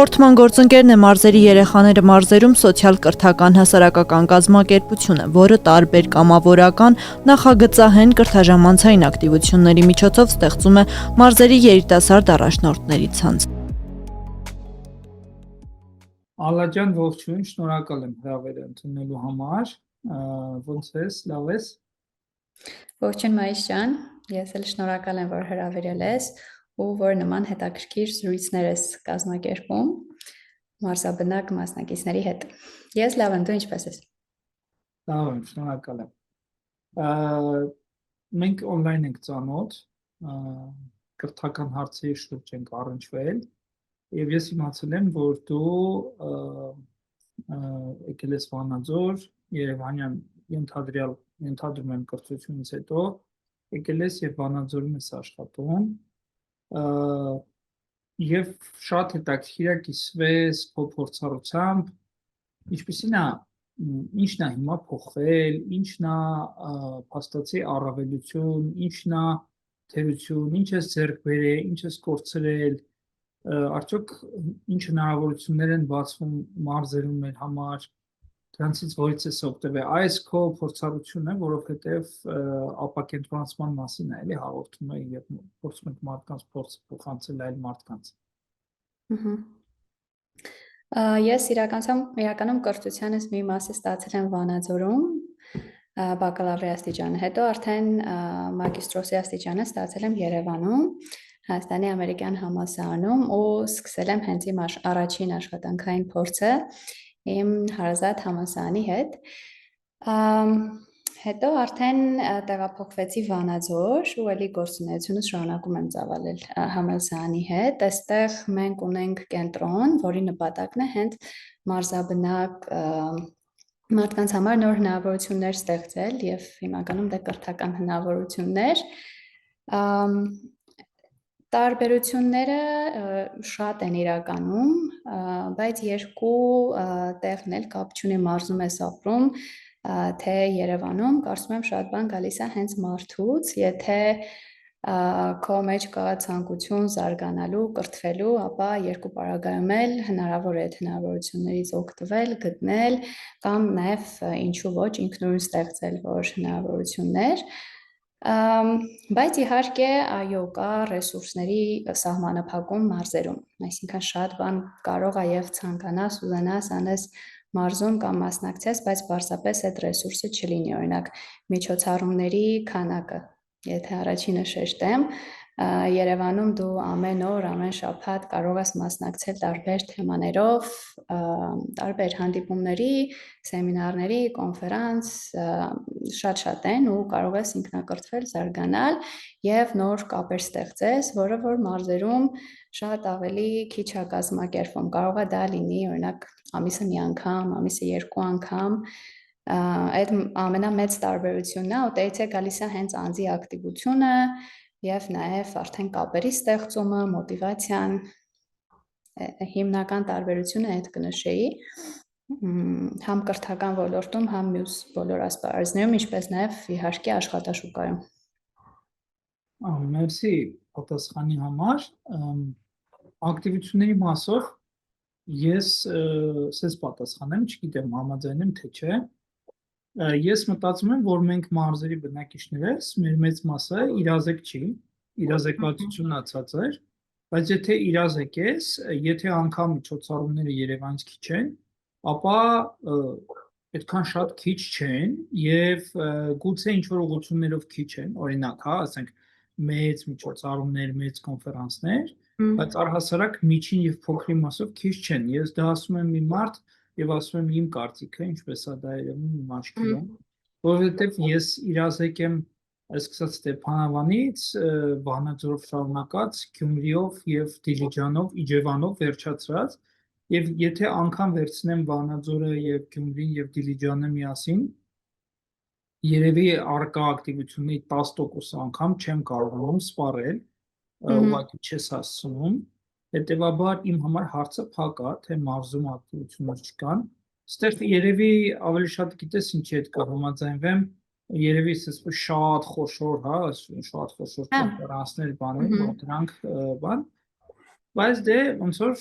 Հաղորդման գործընկերն է մարզերի երեխաները մարզերում սոցիալ-կրթական հասարակական կազմակերպություն է, որը տարբեր կամավորական, նախագծահեն կրթաժամանցային ակտիվությունների միջոցով ստեղծում է մարզերի երիտասարդ առաջնորդների ցանց։ Ալլա ջան, ողջույն, շնորհակալ եմ հրավերը ընդունելու համար, ոնց ես, լավ ես։ Ողջույն Մայիս ջան, ես էլ շնորհակալ եմ, որ հրավիրել ես ու որ նման հետաքրքիր զրույցներ ես կազմակերպում մարզաբնակ մասնակիցների հետ։ Ես լավ եմ, դու ինչպես ես։ Լավ եմ, շնորհակալ եմ։ Մենք on-line ենք ծանոթ, կրթական հարցերի շուրջ ենք առնչվել, եւ ես իմացել եմ, որ դու եկել ես Վանաձոր, Երևանյան ենթադրում եմ կրթությունից հետո, եկել ես եւ Վանաձորում ես աշխատում, եւ շատ հետաքրքիր է կիսվես քո փորձառությամբ, ինչն է հիմա փոխվել, ինչն է փաստացի առավելություն, ինչն է թերություն, ինչ ես ձեռք բերել, ինչ ես կորցրել, արդյոք ինչ հնարավորություններ են բացվում մարզերում մեր համար, դրանցից որից ես օգտվել։ Այս քո փորձառությունը, որովհետև ապակենտրոնացման մասին է, էլի հաղորդում է եւ փորձում ենք մարդկանց փորձը փոխանցել այլ մարդկանց։ Ես իրականում կրթությանս մի մասը ստացել եմ Վանաձորում, բակալավրի աստիճանը, հետո արդեն մագիստրոսի աստիճանը ստացել եմ Երևանում, Հայաստանի ամերիկյան համալսարանում ու սկսել եմ հենց իմ առաջին աշխատանքային փորձը իմ հարազատ համալսարանի հետ։ Հետո արդեն տեղափոխվեցի Վանաձոր ու էլի գործունեությունս շարունակում եմ ծավալել համալսարանի հետ։ Այստեղ մենք ունենք կենտրոն, որի նպատակն է հենց մարզաբնակ մարդկանց համար նոր հնարավորություններ ստեղծել եւ հիմնականում դա կրթական հնարավորություններ։ Տարբերությունները շատ են իրականում, բայց երկու տեղն էլ կապ չունի մարզում ես ապրում, թե Երևանում, կարծում եմ շատ բան գալիս է հենց մարդուց, եթե քո մեջ կա ցանկություն զարգանալու, կրթվելու, ապա երկու պարագայում էլ հնարավոր է այդ հնարավորություններից օգտվել, գտնել կամ նաև ինչու ոչ ինքնուրույն ստեղծել որ հնարավորություններ, բայց իհարկե այո կա ռեսուրսների սահմանափակում մարզերում, այսինքն շատ բան կարող է եւ ցանկանաս, ուզենաս անես մարզում կամ մասնակցես, բայց պարզապես այդ ռեսուրսը չլինի, օրինակ միջոցառումների քանակը, եթե առաջինը շեշտեմ, Երևանում դու ամեն օր, ամեն շաբաթ կարող ես մասնակցել տարբեր թեմաներով, տարբեր հանդիպումների, սեմինարների, կոնֆերանս, շատ են ու կարող ես ինքնակրթվել, զարգանալ եւ նոր կապեր ստեղծես, որը որ մարզերում շատ ավելի քիչ է կազմակերպվում, կարող է դա լինի, օրինակ ամիսը մի անգամ, ամիսը երկու անգամ, այդ ամենամեծ տարբերությունն է, ուտեից է գալիս է հենց անձի ակտիվությունը եւ նաեւ արդեն կապերի ստեղծումը, մոտիվացիան, հիմնական տարբերությունը այդ կնշեի, համ կրթական ոլորտում, համ մյուս բոլոր ասպարեզներում, ինչպես նաեւ իհարկե աշխատաշուկայում։ Մերսի պատասխանի համար, ակտիվությունների մասով ես սես պատասխանեմ, չգիտեմ համաձայն եմ թե չէ, ես մտածում եմ, որ մենք մարզերի բնակիչներս, մեր մեծ մասը իրազեկ չի, իրազեկվածությունն ցածր, բայց եթե իրազեկ ես, եթե անգամ միջոցառումները Երևանից քիչ են, ապա այդքան շատ քիչ չեն եւ գուցե ինչ-որ ուղղություններով քիչ են, օրինակ, հա, ասենք մեծ միջոցառումներ, մեծ կոնֆերանսներ, բայց առհասարակ միջին եւ փոքրի մասով քիչ չեն։ Ես դա ասում եմ մի մարդ եւ ասում եմ իմ կարծիքը, ինչպես է դա երևում իմ աչքերում, որովհետեւ ես իրազեկ եմ սկսած Ստեփանավանից, Վանաձորով շարունակած, Գյումրիով եւ Դիլիջանով, Իջևանով վերջացրած, եւ եթե անգամ վերցնեմ Վանաձորը եւ Գյումրին եւ Դիլիջանը միասին, երևի արկա ակտիվությունների 10% անգամ չեմ կարողանում սպառել, ուղղակի չես հասցնում, հետեւաբար իմ համար հարցը փակ է, թե մարզում ակտիվություններ չկան, ստեղ երևի ավելի շատ գիտես ինչի հետ կհամաձայնվեմ, երևի շատ խոշոր, հա, շատ խոշոր կոնֆերանսներ բաներ, դրանք բան, բայց դե ոնց որ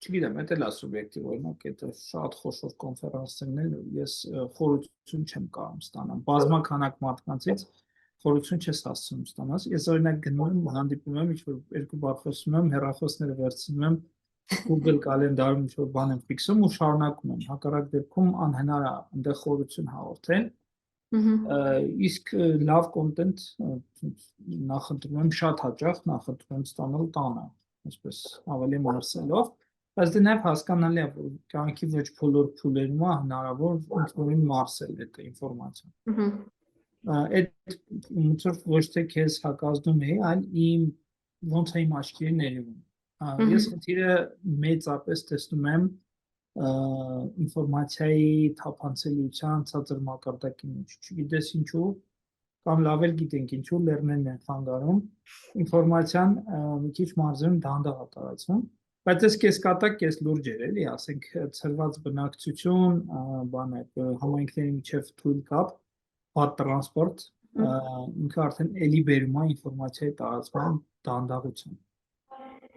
չգիտեմ, դա էլ է սուբյեկտիվ, օրինակ, այդ շատ խոշոր կոնֆերանսներն ես խորություն չեմ կարող ստանալ։ Բազմականակ մարդկանցից խորություն չես հասցնում ստանալ։ Ես օրինակ գնում եմ, հանդիպում եմ, ինչ-որ երկու բառ խոսում եմ, հեռախոսները վերցնում եմ, Google կալենդարում ինչ-որ բան եմ ֆիքսում ու շարունակում եմ։ Հակառակ դեպքում անհնար է այնտեղ խորություն հաղորդել։ Իսկ լավ կոնտենտ նախընտրում եմ շատ հաճախ նախընտրում եմ ստանալ տանը, այսպես ավելի մարսելով, բայց դե նաև հասկանալի է, որ կյանքի ոչ բոլոր փուլերում է հնարավոր ինքնուրույն մարսել այդ ինֆորմացիան։ Այդ ոնց որ ոչ թե քեզ հակազդում է, այլ ոնց է իմ աչքերի ներևում։ Ես խնդիրը մեծապես տեսնում եմ ինֆորմացիայի թափանցելիության ցածր մակարդակի մեջ, չգիտես ինչու, կամ լավ էլ գիտենք ինչու լեռներն են խանգարում, ինֆորմացիան մի քիչ մարզերում դանդաղ է տարածվում, բայց այս կեսկատակ կես լուրջ էր, էլի, ասենք ցրված բնակչություն, բան է, համայնքների միջև թույլ կապ, վատ տրանսպորտ, ինքը արդեն էլի բերում է ինֆորմացիայի տարածման դանդաղություն։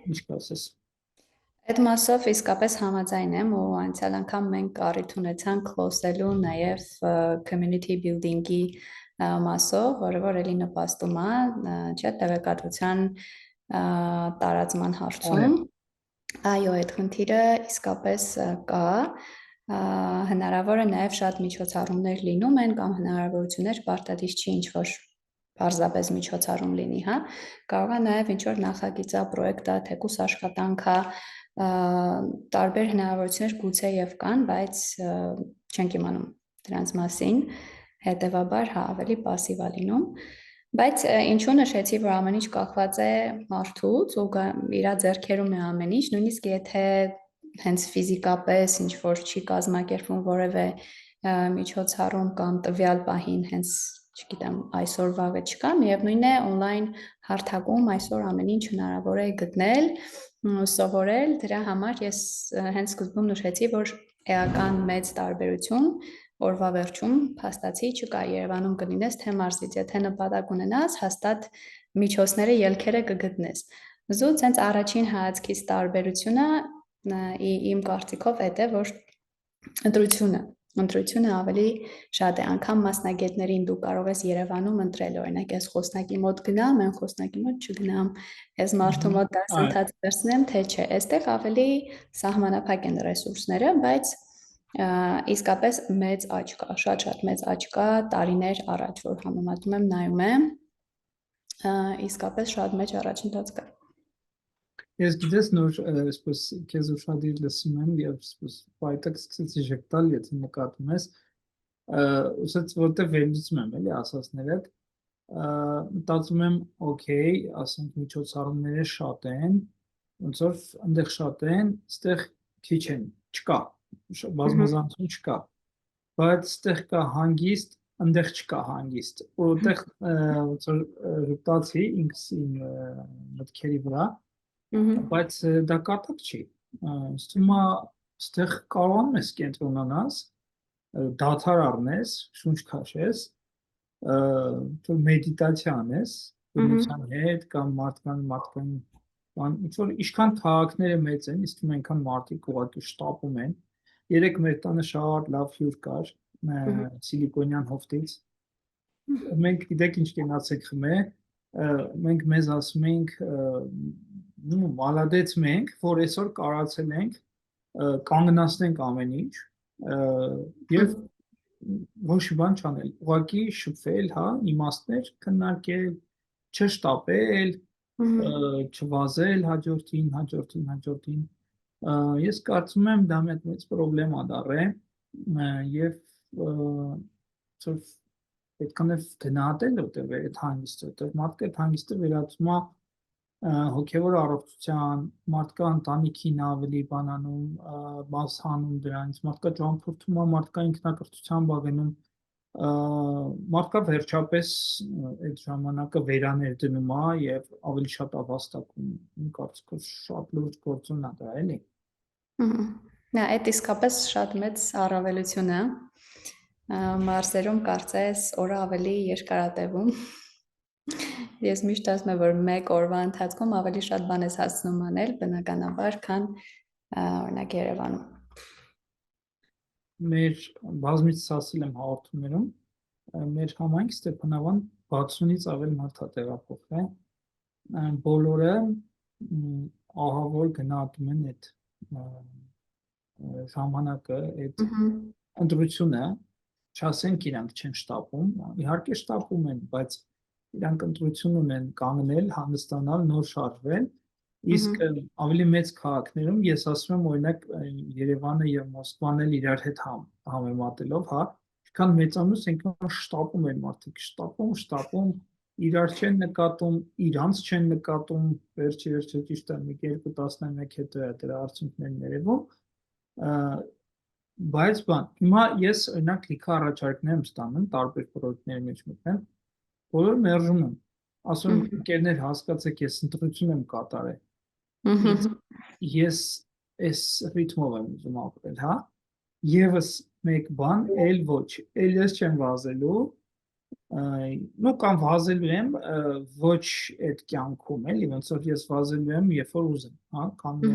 Ինչ կասես։ Այդ մասով իսկապես համաձայն եմ ու անցյալ անգամ մենք առիթ ունեցանք խոսելու նաև community building-ի մասով, որը որ էլի նպաստում է, չէ, տեղեկատվության տարածման հարցում։ Այո, այդ խնդիրը իսկապես կա, հնարավոր է նաև շատ միջոցառումներ լինում են կամ հնարավորություններ պարտադիր չի ինչ-որ պարզապես միջոցառում լինի, հա, կարող է նաև ինչ-որ նախագիծա, պրոյեկտա, թեկուս աշխատանքա, տարբեր հնարավորություններ գուցե եւ կան, բայց չենք իմանում դրանց մասին, հետեւաբար հա ավելի пассив է լինում, բայց ինչու նշեցի, որ ամեն ինչ կախված է մարդուց ու իր ձեռքերում է ամեն ինչ, նույնիսկ եթե հենց ֆիզիկապես ինչ որ չի կազմակերպվում որևէ միջոցառում կամ տվյալ պահին հենց չգիտեմ, այսօր վաղը չկա, միևնույն է on-line հարթակում այսօր ամեն ինչ հնարավոր է գտնել, սովորել, դրա համար ես հենց սկզբում նշեցի, որ էական մեծ տարբերություն օրվա վերջում փաստացի չկա, Երևանում կլինես թե մարզից, եթե նպատակ ունենաս, հաստատ միջոցները ելքերը կգտնես։ Զուտ հենց առաջին հայացքից տարբերությունը իմ կարծիքով այդ է, որ ընտրությունը ավելի շատ է, անգամ մասնագետներին դու կարող ես Երևանում ընտրել, օրինակ ես խոսնակի մոտ գնամ, այն խոսնակի մոտ չգնամ, ես մարդու մոտ դասընթաց վերցնեմ, թե չէ, այստեղ ավելի սահմանափակ են ռեսուրսները, բայց իսկապես մեծ աճ կա, շատ մեծ աճ կա տարիներ առաջ, որ համեմատում եմ, նայում եմ, իսկապես շատ մեծ առաջընթաց կա։ Ես գիտես նոր այսպես քեզ ուշադիր լսում եմ եւ այսպես պայտակ սկսեցի ժպտալ, եթե նկատում ես, ուսած որտեղ վերլուծում եմ, էլի ասածներդ, մտածում եմ, օքեյ, ասենք միջոցառումները շատ են, ոնց որ այնտեղ շատ են, այստեղ քիչ են, չկա, բազմազանություն չկա, բայց այստեղ կա հանգիստ, այնտեղ չկա հանգիստ, որտեղ ոնց որ ժպտացի ինքս իմ մտքերի վրա, բայց դա կատակ չի, ստում է այստեղ կարողանում ես կենտրոնանաս, դադար առնես, շունչ քաշես, մեդիտացիա անես, բնության հետ կամ մարդկային բան, ինչ-որ ինչքան քաղաքները մեծ են, իսկ այնքան մարդիկ ուղղակի շտապում են, երեք մեր տանը շատ լավ հյուր կար, սիլիկոնյան հովտից, մենք գիտեք ինչ կենացեք խմե, մենք մեզ ասում ենք, մալադեց մենք, որ այսօր կարացել ենք, կանգնացնենք ամեն ինչ, և ոչ բան չանել, ուղղակի շփվել, հա, իմաստներ քննարկել, չշտապել, չվազել հաջորդին, ես կարծում եմ դա մեծ պրոբլեմա դառե և պետք է գնահատել որտեղ է այդ հանգիստը, որտեղ մարդը այդ հանգիստը վերածում է հոգևոր առողջության, մարդկա ընտանիքին ավելի բանանում, բացանում դրանից, մարդկա ճամփորդում է, մարդկա ինքնակրթության բաղենում, մարդկա վերջապես այդ ժամանակը վերաներդնում է և ավելի շատ ավաստակում, իմ կարծիքով շատ լուրջ գործոն է դա, էլի։ Այդ իսկապես շատ մեծ առավելություն է, մարզերում կարծես օրը ավելի երկարատևում, ես միշտ ասում եմ, որ մեկ օրվա ընթացքում ավելի շատ բան ես հասցնում անել, բնականաբար, քան օրինակ Երևանում։ Մեր բազմից ասել եմ հաղորդումներում, մեր համայնք Ստեփանավան 60-ից ավել մարդ է տեղափոխվել, բոլորը ահավոր գնահատում են այդ ժամանակը, այդ ընտրությունը, չասենք իրանք չեն շտապում, իհարկե շտապում են, բայց իրանք ընտրություն ունեն կանգնել, հանգստանալ, նոր շարժվել, իսկ ավելի մեծ քաղաքներում ես ասում եմ օրինակ Երևանը եւ Մոսկվան էլ իրար հետ համեմատելով, հա, ինչքան մեծանում այնքան շտապում են մարդիկ, շտապում, իրար չեն նկատում, իրանց չեն նկատում, վերջի ճիշտ է, մի 2-11 հետո է դրա արդյունքներն ներևում, բայց հիմա ես օրինակ լիքը առաջարկներ եմ ստանում տարբեր պրոյեկտների մեջ մտնեմ, բոլորը մերժում են, ասում են ընկերներ հասկացեք, ես ընտրություն եմ կատարել, ես այս ռիթմով եմ ուզում ապրել, հա, եւս մեկ բան, էլ ոչ, էլ ես չեմ վազելու, նո կամ վազելու եմ ոչ այդ կյանքում, էլի, ոնց որ ես վազելու եմ, երբ որ ուզեմ, հա, կամ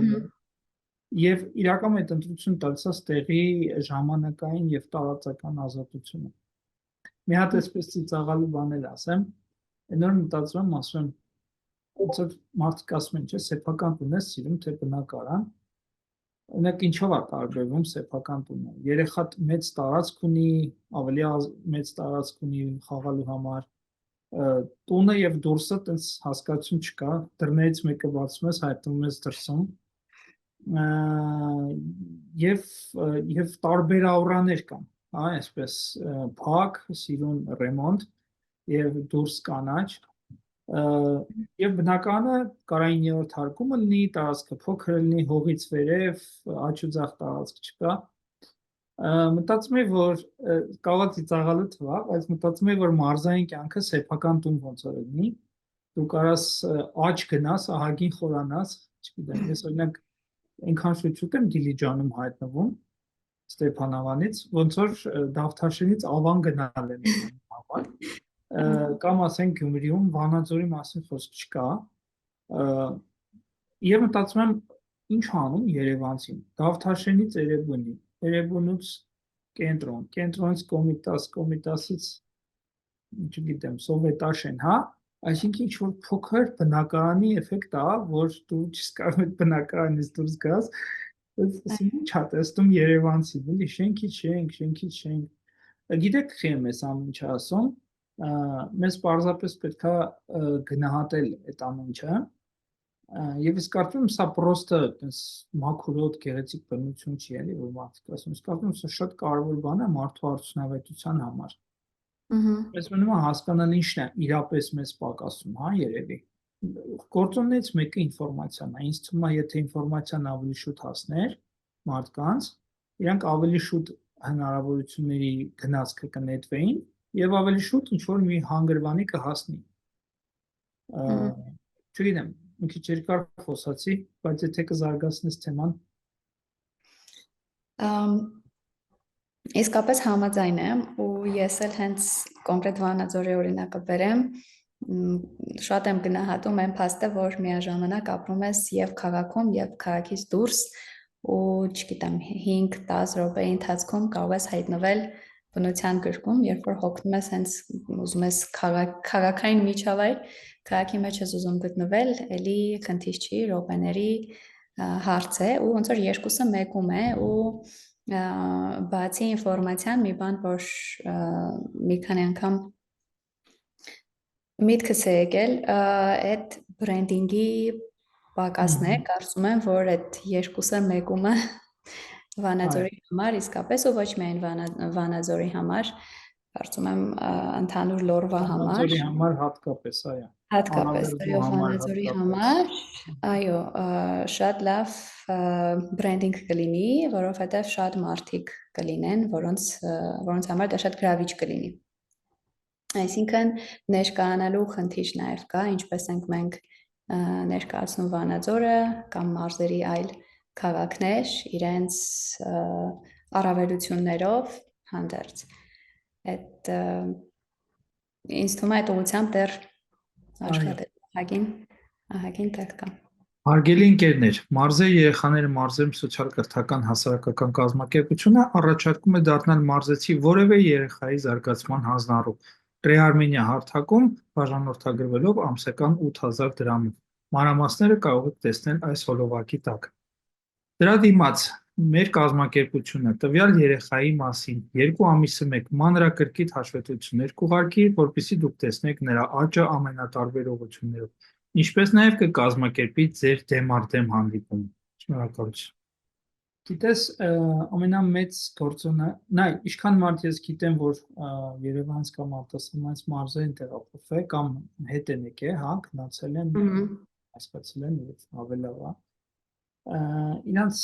Եվ իրականում այդ ընտրություն տալիս տեղի ժամանակային եւ տարածական ազատությունը։ Մի հատ այսպես ծիծաղալու բաներ ասեմ, նոր մտածում եմ, ասում եմ, ոնց որ մարդիկ ասում են, չէ, սեփական տուն ես սիրում, թե բնակարան։ Օրինակ ինչով է տարբերվում սեփական տունը։ Երեխատ մեծ տարածք ունի, ավելի մեծ տարածք ունի խաղալու համար։ Տունը եւ դուրսը տես հասկացություն չկա, դռներից մեկը բացում ես, հայտնվում ես դրսում եւ տարբեր աուրաներ կան, հա, այսպես փակ, սիրուն ռեմոնտ եւ դուրս կանաչ եւ բնականը կարա 9-րդ հարկումը լինի, տարածքը փոքր լինի, հողից վերև, աչուձախ տարածք չկա։ Մտածում եմ, որ կարող է ծիծաղալու թվա, բայց մտածում եմ, որ մարզային կյանքը սեփական տուն ոնց որ լինի, դու կարաս աճ գնաս, ահագին խորանաս, չգիտեմ, ես օրինակ այնքան շուտ եմ Դիլիջանում հայտնվում Ստեփանավանից, ոնց որ Դավթաշենից Ավան գնալ եմ համար, կամ ասենք Գյումրիում Վանաձորի մասին խոսք չկա, եւ մտածում եմ ինչ անում Երևանցին, Դավթաշենից Էրեբունի, Էրեբունուց կենտրոն, կենտրոնից Կոմիտաս, Կոմիտասից չգիտեմ, Սովետաշեն, հա, այսինքն ինչ որ փոքր բնակարանի էֆեկտ է, որ դու չես կարող այդ բնակարանից դուրս գաս, ասում ինչ է տեսնում Երևանցին, էլի շենքից շենք։ Գիտեք խի եմ ես ամեն ինչ ասում, մեզ պարզապես պետքա գնահատել այդ ամեն ինչը, եւ ես կարծում եմ սա պրոստը այդպես մաքուրոտ գեղեցիկ բնություն չի, էլի, որ մարդիկ ասում, ես կարծում եմ սա շատ կարևոր բան է մարդու արդյունավետության համար։ Ես մնում եմ հասկանալ ինչն է իրապես մեզ պակասում, հա, երևի։ Գործոններից մեկը ինֆորմացիան է։ Ինձ թվում է, եթե ինֆորմացիան ավելի շուտ հասներ մարդկանց, իրանք ավելի շուտ հնարավորությունների գնացքը կնետվեին եւ ավելի շուտ ինչ որ մի հանգրվանի կհասնի։ Չգիտեմ, մի քիչ երկար խոսացի, բայց եթե կզարգացնես թեման։ Իսկապես համաձայն եմ ու ես էլ հենց կոնկրետ Վանաձորի օրինակը բերեմ, շատ եմ գնահատում այն փաստը, որ միաժամանակ ապրում ես եւ քաղաքում եւ քաղաքից դուրս ու չգիտեմ 5-10 րոպեի ընթացքում կարող ես հայտնվել բնության գրկում, երբ որ հոգնում ես հենց ուզում ես քաղաքային միջավայր, քաղաքի մեջ ես ուզում գտնվել, էլի քննիչ չի, րոպեների հարց է ու ոնց որ երկուսը մեկում է ու բացի ինֆորմացիան մի բան, որ մի քանի անգամ միտքս է եկել, այդ բրենդինգի պակասն է, կարծում եմ, որ այդ երկուսը մեկումը Վանաձորի համար իսկապես ու ոչ միայն Վանաձորի համար, կարծում եմ ընդհանուր լորվա համար։ Վանաձորի համար հատկապես, այո։ Հատկապես, այո, Վանաձորի համար, այո, շատ լավ բրենդինգ կլինի, որովհետև շատ մարդիկ կլինեն, որոնց համար դա շատ գրավիչ կլինի։ Այսինքն ներկայանալու խնդիր նաև կա, ինչպես ենք մենք ներկայացնում Վանաձորը կամ մարզերի այլ քաղաքներ իրենց առավելություններով հանդերձ։ Այդ ինձ թվում է այդ ուղղությամբ դեռ աշխատել ահագին տեղ կա։ Հարգելի ընկերներ, Մարզերի երեխաները մարզերում սոցիալ-կրթական հասարակական կազմակերպությունը առաջարկում է դառնալ մարզեցի որևէ երեխայի զարգացման հանձնառու, ռեարմենիա հարթակում բաժանորդագրվելով ամսական 8000 դրամով։ Մանրամասները կարող եք տեսնել այս հոլովակի տակ։ Դրա դիմաց մեր կազմակերպությունը տվյալ երեխայի մասին 2 ամիսը մեկ մանրակրկիտ հաշվետվություններ կուղարկի, որպեսզի դուք տեսնեք նրա աճը ամենատարբեր ուղղություններով, ինչպես նաև կկազմակերպի ձեր դեմ-առ-դեմ հանդիպում։ Շնորհակալություն։ Գիտես, ամենամեծ գործոնը, նայ, ինչքան մարդ ես գիտեմ, որ Երևանից կամ արտասահմանից մարզեր են տեղափոխվել կամ հետ են եկել, հա, գնացել են, հասկացել են եւ ավելավ, հա։ Իրանց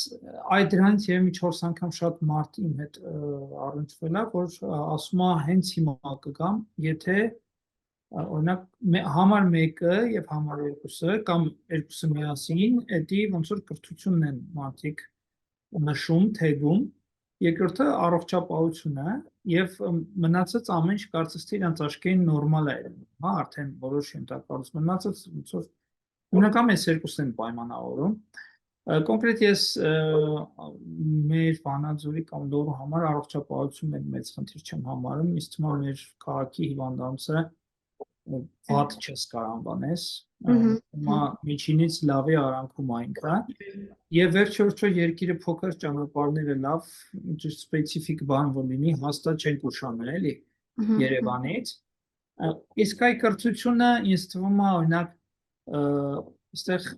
այդ դրանից երևի 4 անգամ շատ մարդ իմ հետ առնչվել է, որ ասում է հենց հիմա կգամ, եթե օրինակ համար 1-ը եւ համար 2-ը կամ երկուսը միասին, էդի ոնց որ կրթությունն են մարդիկ նշում, թեգում, երկրորդը առողջապահությունը եւ մնացած ամեն ինչ կարծես թե իրանց աչքերին նորմալ է, հա, արդեն որոշ ենթակառուցում մնացած ոնց որ հիմնական այս երկուսն են պայմանավորում։ Կոնկրետ ես մեր Վանաձորի կամ Լոռու համար առողջապահությունն էլ մեծ խնդիր չեմ համարում, իսկ թվում է մեր քաղաքի հիվանդանոցը վատ չես կարող անվանես, հիմա միջինից լավ է արանքում այնքա, եւ վերջերս երկիրը փոքր ճանապարհները լավ, սպეციფიկ բան որ լինի, հաստատ չեն ուշանում էլի Երևանից, իսկ այ կրթությունը ինձ թվում է օրինակ այստեղ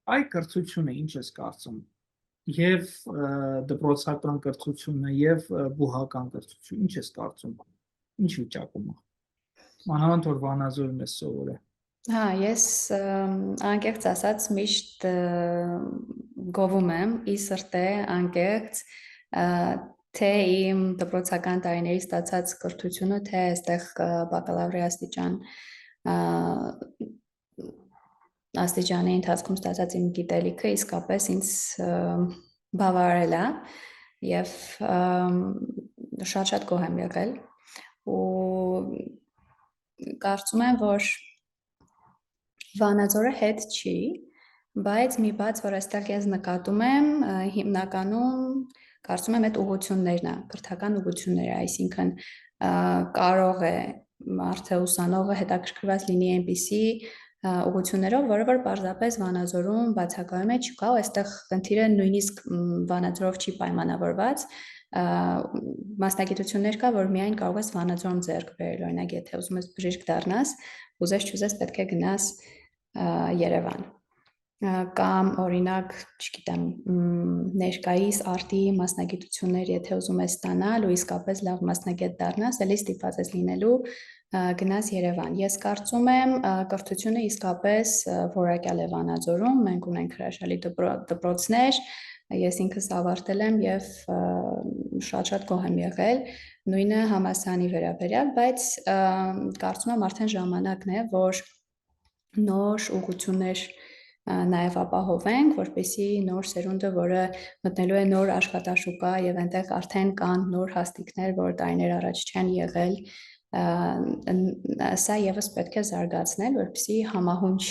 այ կրթությունը ինչ ես կարծում եւ դպրոցական կրթությունը եւ բուհական կրթությունը ինչ ես կարծում ինչ վիճակում է մանավանդ որ Վանաձորում ես սովորել Հա, ես անկեղծ ասած միշտ գովում եմ ի սրտե անկեղծ թե իմ դպրոցական տարիների ստացած կրթությունը թե այստեղ բակալավրի աստիճանի ընթացքում ստացած իմ գիտելիքը իսկապես ինձ բավարարել է եւ շատ գոհ եմ եղել ու կարծում եմ որ Վանաձորը հետ չի, բայց մի բաց, որ այստեղ ես նկատում եմ, հիմնականում կարծում եմ այդ ուղղություններն է, կրթական ուղղությունները, այսինքն կարող է մարդը ուսանողը հետաքրքրված լինի այնպիսի ուղղություններով, որը որ պարզապես Վանաձորում բացակայում է, չկա, այստեղ խնդիրը նույնիսկ Վանաձորով չի պայմանավորված, մասնագիտություններ կա, որ միայն կարող ես Վանաձորում ձեռք բերել, օրինակ, եթե ուզում ես բժիշկ դառնաս, ուզես պետք է գնաս Երևան կամ օրինակ, չգիտեմ, ներկայիս արտի մասնագիտություններ, եթե ուզում ես ստանալ ու իսկապես լավ մասնագետ դառնաս, ելի ստիպված ես լինելու գնաս Երևան։ Ես կարծում եմ, կրթությունը իսկապես որակյալ է Վանաձորում, մենք ունենք հրաշալի դպրոցներ, ես ինքս ավարտել եմ եւ շատ գոհ եմ եղել, նույնը համալսարանի վերաբերյալ, բայց կարծում եմ արդեն ժամանակն է, որ նոր ուղղություններ նաև ապահովենք, որպեսզի նոր սերունդը, որը մտնելու է նոր աշխատաշուկա եւ այնտեղ արդեն կան նոր հաստիկներ, որ տարիներ առաջ չեն եղել, սա եւս պետք է զարգացնել, որպեսզի համահունչ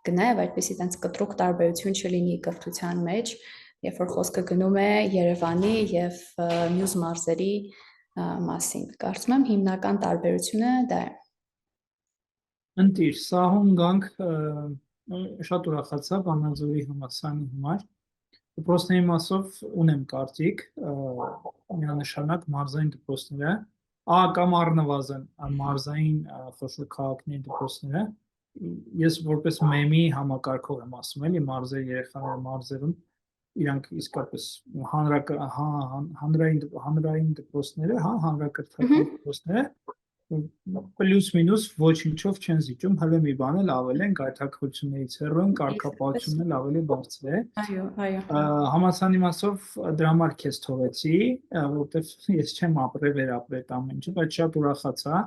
գնա եւ այդպեսի տենց կտրուկ տարբերություն չլինի կրթության մեջ, երբ որ խոսքը գնում է Երևանի եւ մյուս մարզերի մասին։ Կարծում եմ հիմնական տարբերությունը դա է։ Ընտիր, սահուն գանք շատ ուրախացա Վանաձորի համալսարանի համար։ Դպրոցների մասով ունեմ կարծիք, միանշանակ մարզային դպրոցները, կամ առնվազն մարզային խոշոր քաղաքների դպրոցները։ Ես որպես մեմի համակարգող եմ ասում, էլի մարզերի երեխաները մարզերում իրանք իսկապես հանրային դպրոցները, հա, հանրակրթական դպրոցները պլյուս մինուս ոչինչով չեն զիջում, հələ մի բան էլ ավել են գայթակղություններից հեռու են, կարգապահությունն էլ ավելի բարձր է։ Այո։ Համալսարանի մասով դրա համար քեզ թողեցի, որովհետև ես չեմ ապրել վերապրել այդ ամեն ինչը, բայց շատ ուրախացա։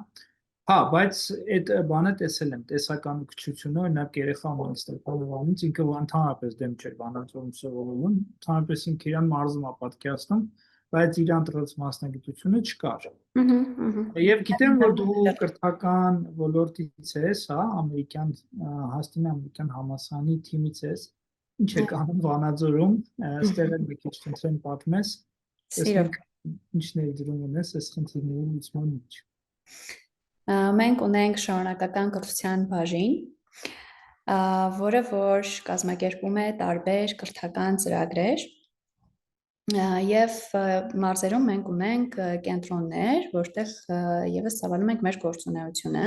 Հա, բայց այդ բանը տեսել եմ, տեսական քչությունը, օրինակ երեխա մանց Ստեփանովանից ինքը ընդհանրապես դեմ չէր Վանաձորում սովորելուն, ընդհանրապես ինքը իրան մարզում է պատկերացնում, բայց իրան տված մասնագիտությունը չկար։ Եվ գիտեմ, որ դու կրթական ոլորտից ես, հա, ամերիկյան հաստին ամերիկյան համալսարանի թիմից ես։ Ինչ եք անում Վանաձորում, այստեղ էլ մի քիչ խնդրեմ պատմես, Սիրով։ ինչ ներդրում ունես այս խնդիրների լուծման մեջ։ Մենք ունենք շարունակական կրթության բաժին, որը որ կազմակերպում է տարբեր կրթական ծրագրեր, եւ մարզերում մենք ունենք կենտրոններ, որտեղ եւս ծավալում ենք մեր գործունեությունը,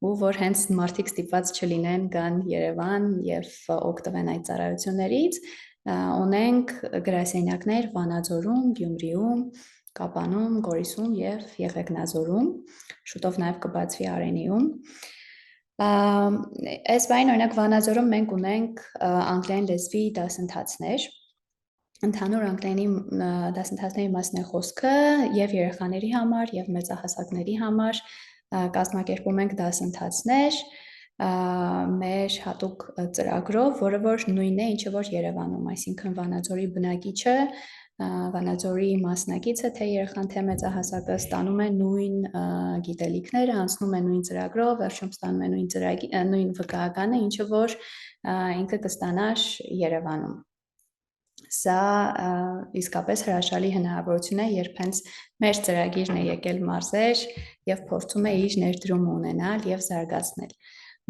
ու որ հենց մարդիկ ստիպված չլինեն գան Երևան եւ օգտվեն այդ ծառայություններից, ունենք գրասենյակներ Վանաձորում, Գյումրիում, Կապանում, Գորիսում եւ Եղեգնաձորում, շուտով նաեւ կբացվի Արենիում։ Այս բանին օրինակ Վանաձորում մենք ունենք անգլերեն լեզվի դասընթացներ, ընդհանուր անգլերենի դասընթացների մասն է խոսքը եւ երեխաների համար եւ մեծահասակների համար կազմակերպում ենք դասընթացներ մեր հատուկ ծրագրով, որը որ նույնն է, ինչը որ Երևանում, այսինքն Վանաձորի բնակիչը, Վանաձորի մասնակիցը, թե երեխան, թե մեծահասակը ստանում է նույն գիտելիքները, անցնում է նույն ծրագրով, վերջում ստանում է նույն վկայականը, ինչը որ ինքը կստանար Երևանում։ Սա իսկապես հրաշալի հնարավորություն է, երբ հենց մեր ծրագիրն է եկել մարզեր եւ փորձում է իր ներդրումը ունենալ եւ զարգացնել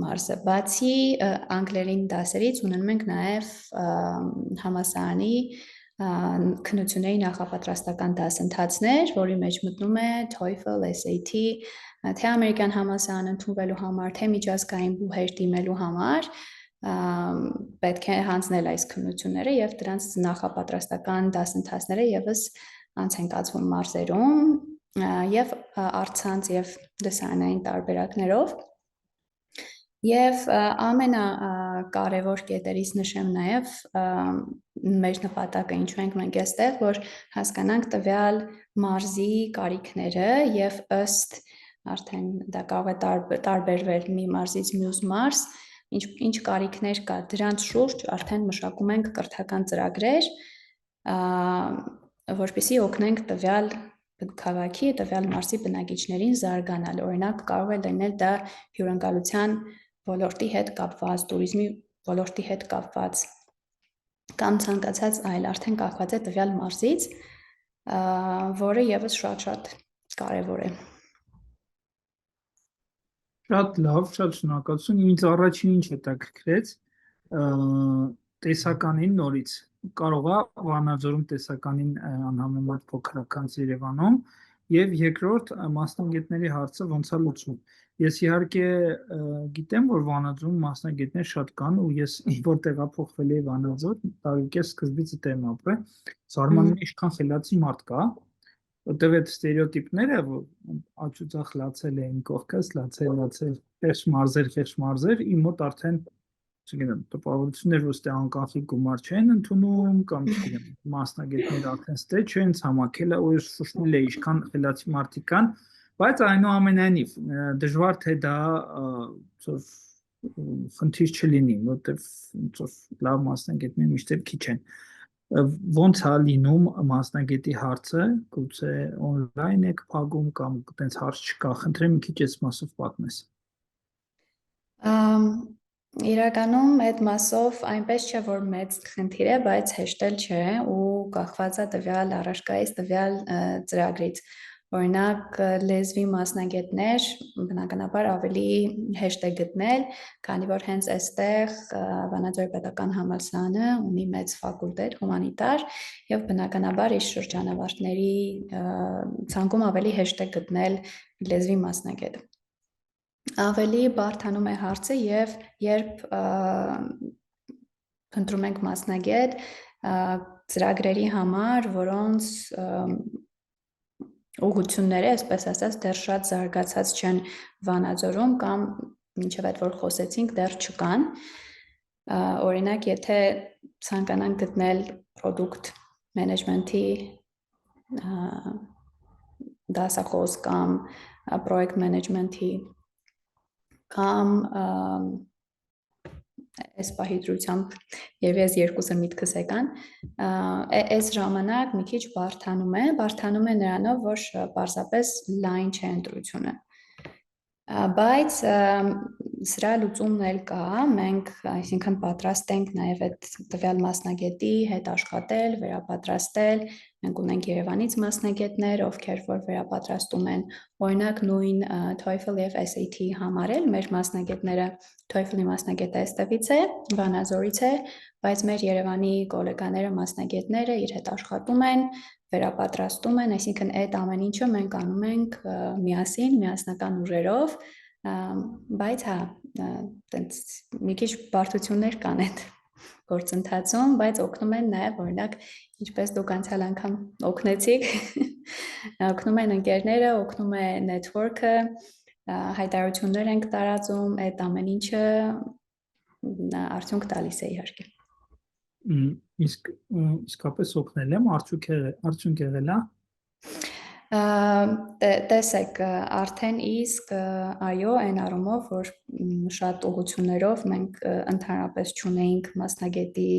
մարզը։ Բացի անգլերեն դասերից ունենում ենք նաեւ համալսարանի քննությունների նախապատրաստական դասընթացներ, որի մեջ մտնում է TOEFL, SAT, թե ամերիկյան համալսարան ընդունվելու համար, թե միջազգային բուհեր դիմելու համար, պետք է հանձնել այս քննությունները եւ դրանց նախապատրաստական դասընթացները եւս անց են կացվում մարզերում եւ առցանց եւ դասարանային տարբերակներով եւ ամենակարևոր կետերից նշեմ նաեւ մեր նպատակը ինչու ենք մենք այստեղ, որ հասկանանք տվյալ մարզի կարիքները եւ ըստ արդեն դա կարող է տարբերվել մի մարզից մյուս մարզ, ինչ կարիքներ կա դրանց շուրջ արդեն մշակում ենք կրթական ծրագրեր, որպեսզի օգնենք տվյալ քաղաքի, տվյալ մարզի բնակիչներին զարգանալ։ Օրինակ կարող է լինել դա հյուրընկալության ոլորտի հետ կապված, туриզմի ոլորտի հետ կապված կամ ցանկացած այլ արդեն կախված է տվյալ մարզից, որը եւս շատ կարեւոր է։ Շատ լավ, շատ շնորհակալություն։ Ինձ առաջին ինչ հետաքրքրեց, տեսականին նորից կարող է Վանաձորում տեսականին անհամեմատ փոքրական Երևանում եւ երկրորդ մասնագետների հարցը ոնց է լուծվում։ Ես իհարկե գիտեմ, որ Վանաձորում մասնագետներ շատ կան ու ես որ տեղափոխվել եմ Վանաձոր, տարիքես սկզբից դեմ ապրել, զարմանում եմ ինչքան խելացի մարդ կա, որտեղ այդ ստերեոտիպները, որ աչուձախ լացել էին կողքս, լացել, խեղճ մարզեր, իմ մոտ արդեն չգիտեմ, տպավորություններ, որ ստե անկախի գումար չեն ընդունում կամ չգիտեմ, մասնագետները արդեն ստե չեն, ցամաքել է, ու ես շուշնել է ինչքան խելացի մարդիկ կան, բայց այնուամենայնիվ դժվար թե դա խնդիր չլինի, որտեղ լավ մասնագետներ միշտ էլ քիչ են։ Ոնց է լինում մասնագետի հարցը, գուցե on-line եք փակում կամ այդպես հարց չկա, խնդրեմ մի քիչ այս մասով պատմես։ Իրականում այդ մասով այնպես չէ, որ մեծ խնդիր է, բայց հեշտ էլ չէ ու կախված է տվյալ առարկայից, տվյալ ծրագրից։ Օրինակ լեզվի մասնագետներ բնականաբար ավելի հեշտ է գտնել, քանի որ հենց այստեղ Վանաձորի պետական համալսարանը ունի մեծ ֆակուլտետ հումանիտար եւ բնականաբար իր շրջանավարտների ցանկում ավելի հեշտ է գտնել լեզվի մասնագետ։ Ավելի բարդանում է հարցը եւ երբ ընտրում ենք մասնագետ ծրագրերի համար, որոնց ուղղությունները, այսպես ասած, դեռ շատ զարգացած չեն Վանաձորում կամ մինչև այդ որ խոսեցինք, դեռ չկան։ Օրինակ, եթե ցանկանանք գտնել product management-ի դասախոս կամ project management-ի կամ այս պահի դրությամբ եւ ես երկուսը միտքս եկան, այս ժամանակ մի քիչ բարթանում է նրանով, որ պարզապես լայն չէ ընտրությունը։ Բայց սրա լուծումն էլ կա, մենք այսինքն պատրաստ ենք նաև այդ տվյալ մասնագետի հետ աշխատել, վերապատրաստել, մենք ունենք Երևանից մասնագետներ, ովքեր որ վերապատրաստում են, օրինակ նույն TOEFL եւ SAT համարել, մեր մասնագետները TOEFL-ի մասնագետը այստեղից է, Վանաձորից է, բայց մեր Երևանի գոլեգաները, մասնագետները իր հետ աշխատում են, վերապատրաստում են, այսինքն այդ ամեն ինչը մենք անում ենք միասին, միասնական ուժերով, բայց հա, տենց մի քիչ բարդություններ կան այդ գործընթացում, բայց օգնում են նաև, օրինակ, ինչպես դուք անցյալ անգամ օգնեցիք, օգնում են ընկերները, օգնում է network-ը, հայտարարություններ ենք տարածում, այդ ամեն ինչը արդյունք տալիս է իհարկե։ Իսկապես օգնել եմ, արդյունք եղել է։ Տեսեք, արդեն իսկ այո, այն առումով, որ շատ ուղղություններով մենք ընդհանրապես չունեինք մասնագետի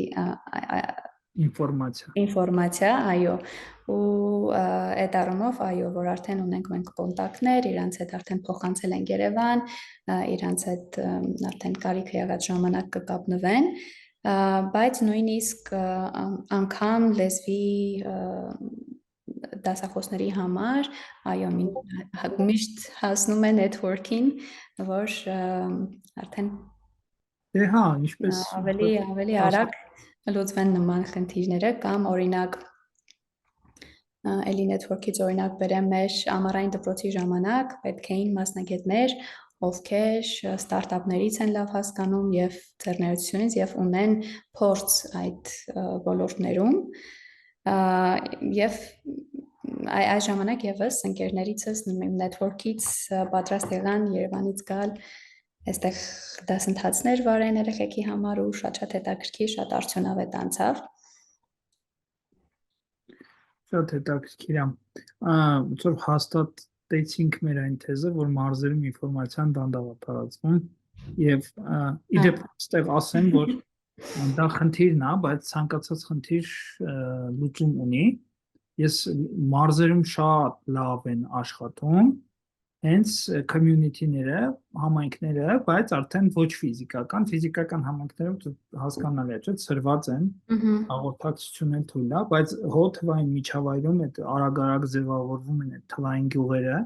ինֆորմացիա, այո, ու այդ առումով, այո, որ արդեն ունենք մենք կոնտակտներ, իրանց հետ արդեն փոխանցել են Երևան, իրանց հետ արդեն կարիքը եղած ժամանակ կկապնվեն, բայց նույնիսկ անգամ լեզվի դասախոսների համար, այո, միշտ հասնում է network-ին, որ արդեն ինչպես ավելի արագ լուծվեն նման խնդիրները, կամ օրինակ էլի network-ից օրինակ բերեմ մեր ամառային դպրոցի ժամանակ պետք էին մասնագետներ, ովքեր ստարտափներից են լավ հասկանում եւ ձեռներեցությունից եւ ունեն փորձ այդ ոլորտներում եւ այս ժամանակ եւս ընկերներիցս network-ից պատրաստ եղան Երևանից գալ այստեղ դասընթացներ վարեն երեխեքի համար ու շատ հետաքրքիր, շատ արդյունավետ անցավ։ Շատ հետաքրքիր է։ Ոնց որ հաստատեցինք մեր այն թեզը, որ մարզերում ինֆորմացիան դանդաղ է տարածվում եւ իդեպ այստեղ ասեմ, որ դա խնդիրն է, բայց ցանկացած խնդիր լուծում ունի։ Ես մարզերում շատ լավ են աշխատում, հենց community-ները, համայնքները, բայց արդեն ոչ ֆիզիկական համայնքներում հասկանալի է, չէ՞, ծրված են, հաղորդակցություն էլ թույլ է, բայց հո թվային միջավայրում այդ արագ ձևավորվում են այդ թվային գյուղերը,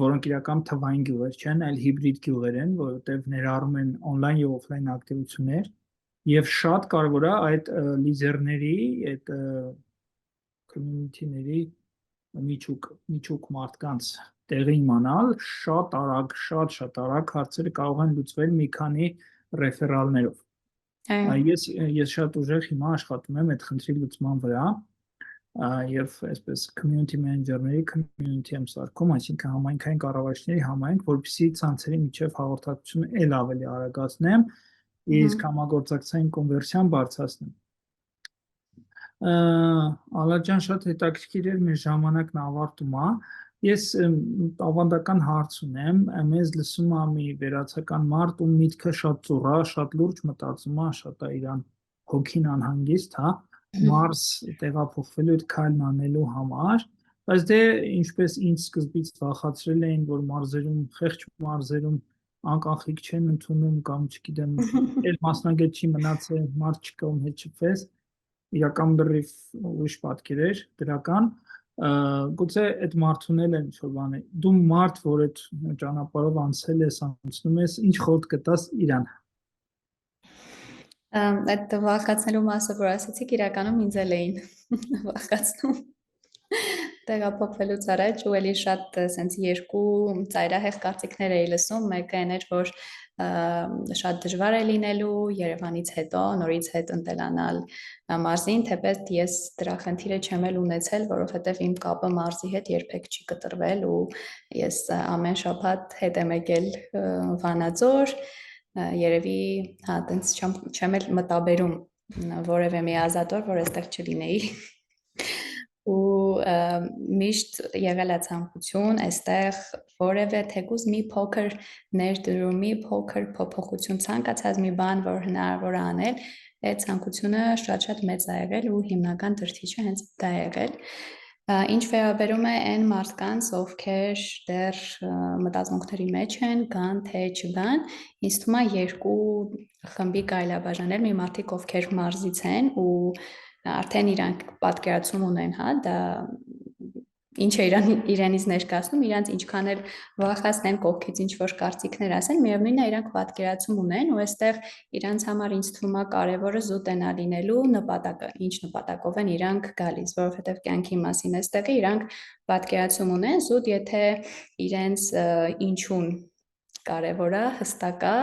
որոնք իրական թվային գյուղեր չեն, այլ հիբրիդ գյուղեր են, որովհետև ներառում են on-line եւ off-line ակտիվություններ, եւ շատ կարևոր է այդ լիզերների, այդ community-ների միջուկ մարդկանց տեղի իմանալ, շատ արագ հարցերը կարող են լուծվել մի քանի ռեֆերալներով։ Ես շատ ուժեղ հիմա աշխատում եմ այդ խնդրի լուծման վրա եւ այսպես community manager-ների community եմ սարքում, այսինքն համայնքային կառավարիչների համայնք, որպեսզի ցանցերի միջև հաղորդակցությունը ել ավելի արագացնեմ, իսկ համագործակցային կոնվերսիան բարձրացնեմ։ Ալաջան, շատ հետաքրքիր էր, մեր ժամանակն ավարտում է։ Ես ավանդական հարց ունեմ, մեզ լսում է մի վերացական մարդ, ում միտքը շատ ծուռ է, շատ լուրջ մտածում է, շատ է իրան հոգին անհանգիստ, հա, մարզ տեղափոխվելու այդ քայլն անելու համար, բայց դե ինչպես ինձ սկզբից վախացրել էին, որ մարզերում, խեղճ մարզերում անկանխիկ չեն ընդունում կամ չգիտեմ, այլ մասնագետ չի մնացել, մարդ չկա ում հետ շփվես, իրական բռիվ ուրիշ պատկեր էր դրական, գուցե այդ մարդուն էլ են ինչ-որ բան է, դու մարդ, որ այդ ճանապարհով անցել ես, անցնում ես, ինչ խորհուրդ կտաս իրան։ Այդ վախկացնելու մասը, որ ասացիք, իրականում ինձ էլ էին վախկացնում տեղափոխվելուց առաջ ու էլի շատ սենց երկու ծայրահեղ կարծիքներ էի լսում, մեկը այն էր, որ շատ դժվար է լինելու Երևանից հետո նորից հետ ընտելանալ մարզին, թեպետ ես դրա խնդիրը չեմ էլ ունեցել, որովհետև իմ կապը մարզի հետ երբեք չի կտրվել ու ես ամեն շաբաթ հետ եմ եկել Վանաձոր, երևի հա տենց չեմ էլ մտաբերում որևէ մի ազատոր, որ այստեղ չլինեի ու միշտ եղել է ցանկություն այստեղ որևէ թեկուզ մի փոքր ներդրում, մի փոքր փոփոխություն, ցանկացած մի բան, որ հնարավոր է անել, այդ ցանկությունը շատ մեծ է եղել ու հիմնական դրդիչը հենց դա է եղել։ Ինչ վերաբերում է այն մարդկանց, ովքեր դեռ մտածմունքների մեջ են, գան թե չգան, ինձ թվում է երկու խմբի կարելի է բաժանել, մի մարդիկ, ովքեր մարզից են ու արդեն իրանք պատկերացում ունեն, հա, դա ինչ է իրենից ներկայացնում, իրանք ինչքան էլ վախացնեն կողքից ինչ-որ կարծիքներ ասեն, միևնույնն է իրանք պատկերացում ունեն ու այստեղ իրանք համար ինձ թվում է կարևորը զուտ են լինելու նպատակը, ինչ նպատակով են իրանք գալիս, որովհետև կյանքի մասին այստեղ իրանք պատկերացում ունեն, զուտ եթե իրենց ինչուն կարևոր է, հստակ է,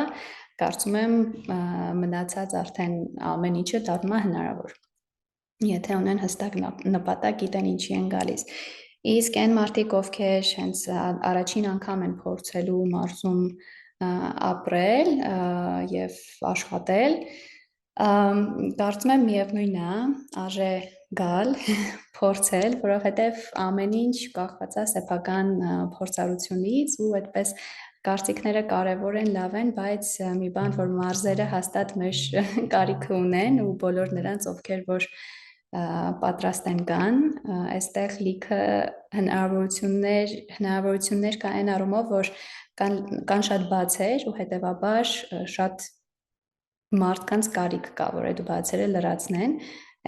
կարծում եմ մնացած արդեն ամեն ինչը դառնում է հնարավոր։ Եթե ունեն հստակ նպատակ, գիտեն ինչի են գալիս։ Իսկ այն մարդիկ, ովքեր հենց առաջին անգամ են փորձելու մարզում ապրել եւ աշխատել, կարծում եմ միևնույնն է, արժե գալ, փորձել, որովհետեւ ամեն ինչ կախված է սեփական փորձառությունից ու այդպես կարծիքները կարևոր են, լավ են, բայց մի բան, որ մարզերը հաստատ մեր կարիքը ունեն ու բոլոր նրանց, ովքեր որ պատրաստ են գան, այստեղ լիքը հնարավորություններ կա այն առումով, որ կան շատ բացեր ու հետևաբար շատ մարդկանց կարիք կա, որ այդ բացերը լրացնեն։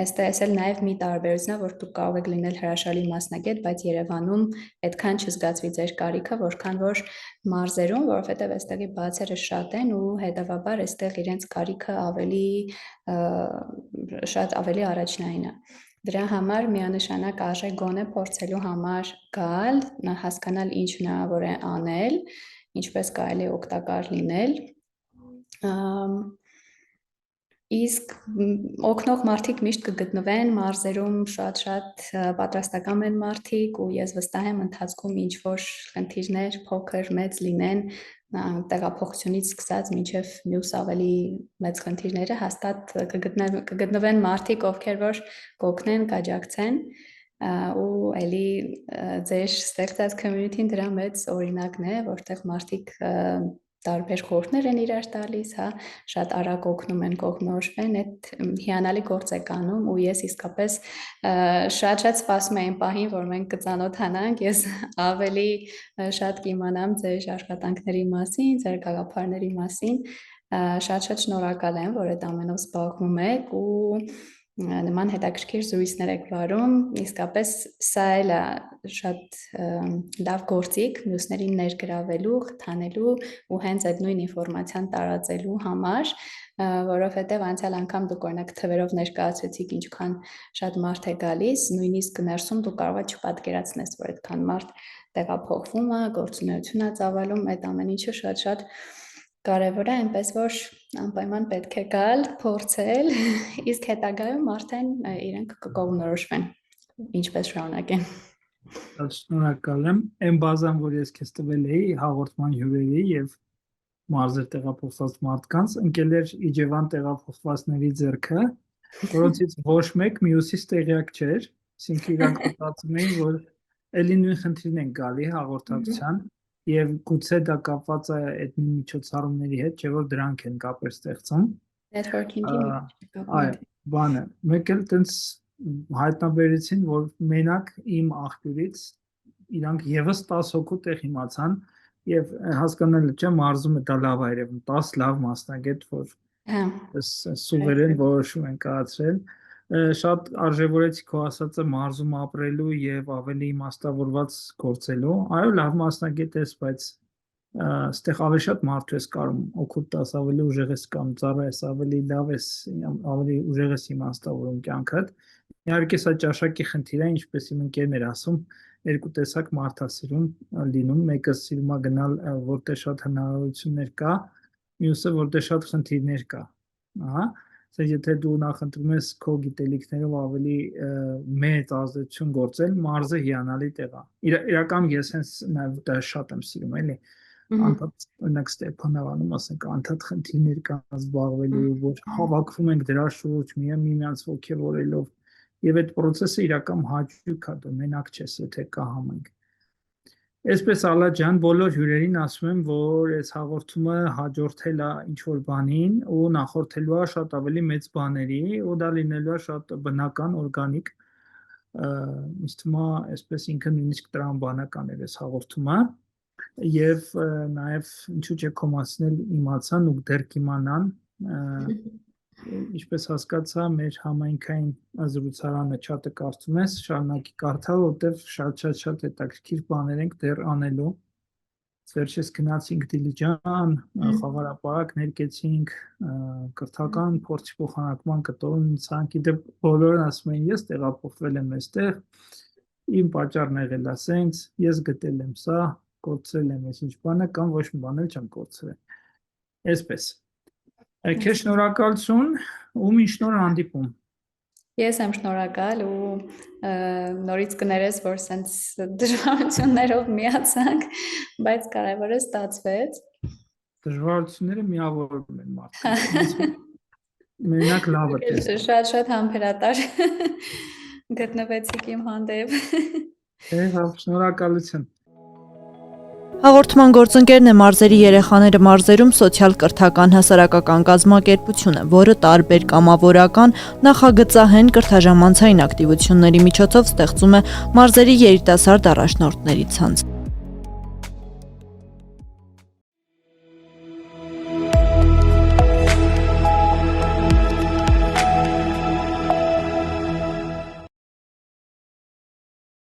Այստեղ էլ նաև մի տարբերությունն է, որ դուք կարող եք լինել հրաշալի մասնագետ, բայց Երևանում այդքան չզգացվի ձեր կարիքը, որքան որ մարզերում, որովհետև այստեղի բացերը շատ են ու հետևաբար այստեղ իրենց կարիքը շատ ավելի առաջնային է։ Դրա համար միանշանակ արժե գոնե փորձելու համար գալ, հասկանալ ինչ հնարավոր է անել, ինչպես կարելի է օգտակար լինել։ Իսկ օգնող մարդիկ միշտ կգտնվեն մարզերում, շատ պատրաստական են մարդիկ ու ես վստահ եմ ընթացքում ինչ որ խնդիրներ փոքր մեծ լինեն, տեղափոխությունից սկսած մինչև մյուս ավելի մեծ խնդիրները հաստատ կգտնվեն մարդիկ, ովքեր որ կօգնեն, կաջակցեն ու էլի ձեր ստեղծած community-ն դրա մեծ օրինակն է, որտեղ մարդիկ տարբեր խորհուրդներ են իրար տալիս, հա, շատ արագ օգնում են կողմնորոշվեն, այդ հիանալի գործ եք անում ու ես իսկապես շատ սպասում եմ պահին, որ մենք կծանոթանանք, ես ավելի շատ կիմանամ ձեր աշխատանքների մասին, ձեր գաղափարների մասին, շատ շնորհակալ եմ, որ այդ ամենով զբաղվում եք ու նման հետաքրքիր զրույցներ եք վարում, իսկապես սա էլ է շատ լավ գործիք մյուսներին ներգրավելու, խթանելու ու հենց այդ նույն ինֆորմացիան տարածելու համար, որովհետև անցյալ անգամ դուք օրինակ թվերով ներկայացրեցիք ինչքան շատ մարդ է գալիս, նույնիսկ ներսում դու կարող ես չպատկերացնես, որ այդքան մարդ տեղափոխվում է, գործունեություն է ծավալում, այդ ամեն ինչը շատ կարևոր է, այնպես որ անպայման պետք է գալ, փորձել, իսկ հետագայում արդեն իրենք կկողմնորոշվեն, ինչպես շարունակեն։ Շնորհակալ եմ։ Այն բազան, որ ես քեզ տվել էի հաղորդման հյուրերի եւ մարզեր տեղափոխված մարդկանց, ընկելեր Իջևան տեղափոխվածների ձեռքը, որոնցից ոչ մեկ մյուսից տեղյակ չէր, այսինքն իրանք մտածում էին, որ էլի նույն խնդիրն են գալի հաղորդակցության եւ գուցե դա կապված է այդ միջոցառումների հետ, չէ՞ որ դրանք են կապեր ստեղծում։ Networking-ի Այո, բանը, մեկ էլ տենց հայտնաբերեցին, որ մենակ իմ աղբյուրից իրանք եւս 10 հոգու տեղ իմացան եւ հասկանալի չէ մարզումը դա լավ է երևում 10 լավ մասնագետ, որ սուվերեն որոշում են կայացրել։ Շատ արժևորեցի քո ասածը մարզում ապրելու եւ ավելի իմաստավորված գործելու։ Այո, լավ մասնագետ ես, բայց այստեղ ավելի շատ մարդու ես կարում օգուտ տաս, ավելի ուժեղ ես կամ ծառայես, ավելի լավ ես, ավելի ուժեղ ես իմաստավորում կյանքդ։ Իհարկե սա ճաշակի խնդիր է, ինչպես իմ ընկերն էր ասում, երկու տեսակ մարդասիրում լինում, մեկը սիրում է գնալ որտեղ շատ հնարավորություններ կա, մյուսը որտեղ շատ խնդիրներ կա։ Ահա, եթե դու նախընտրում ես քո գիտելիքներով ավելի մեծ ազդեցություն գործել, մարզը հիանալի տեղ է։ Իրականում ես հենց նաև դա շատ եմ սիրում, էլի։ Անդադ օրինակ Ստեփանավանում ասենք անդադ խնդիրներ կան զբաղվելու, որ հավաքվում ենք դրա շուրջ, միմյանց ոգևորելով եւ այդ process-ը իրական հաճույք է, դու մենակ չես, եթե կա համայնք։ Այսպես Ալա ջան, բոլոր հյուրերին ասում եմ, որ այս հաղորդումը հաջորդել է ինչ-որ բանին ու նախորդելու է շատ ավելի մեծ բաների ու դա լինելու է շատ բնական, օրգանիկ, ինձ թվում է այսպես ինքը նույնիսկ տրամաբանական էր այս հաղորդումը եւ նաեւ ինչու՞ չէ կոմասնել իմացան ու դեռ կիմանան ինչպես հասկացա մեր համայնքային զրուցարանը չաթը կարծում ես շարունակի կարդալ որտեվ շատ հետաքրքիր բաներ ենք դեռ անելու վերջերս գնացինք Դիլիջան խաղարապարակ ներկեցինք կրթական փորձի փոխանակման կտորն ցանկի դե բոլորն ասում են ես տեղափոխվել եմ այստեղ իմ պատճառն եղել է սենց ես գտել եմ սա կորցրել եմ այս ինչ բանը կամ ոչ մի բան էլ չեմ կորցրել այսպես Քեզ շնորհակալություն, ում ինչ նոր հանդիպում։ Ես եմ շնորհակալ ու նորից կներես, որ սենց դժվարություններով միացանք, բայց կարևորը ստացվեց։ Դժվարությունները միավորում են մարդկանց։ Մենակ լավը տեսա։ Շատ համբերատար գտնվեցիք իմ հանդեպ։ Շնորհակալություն։ Հաղորդման գործընկերն է մարզերի երեխաները մարզերում սոցիալ կրթական հասարակական կազմակերպությունը, որը տարբեր կամավորական, նախագծահեն կրթաժամանցային ակտիվությունների միջոցով ստեղծում է մարզերի երիտասարդ առաջնորդների ցանց։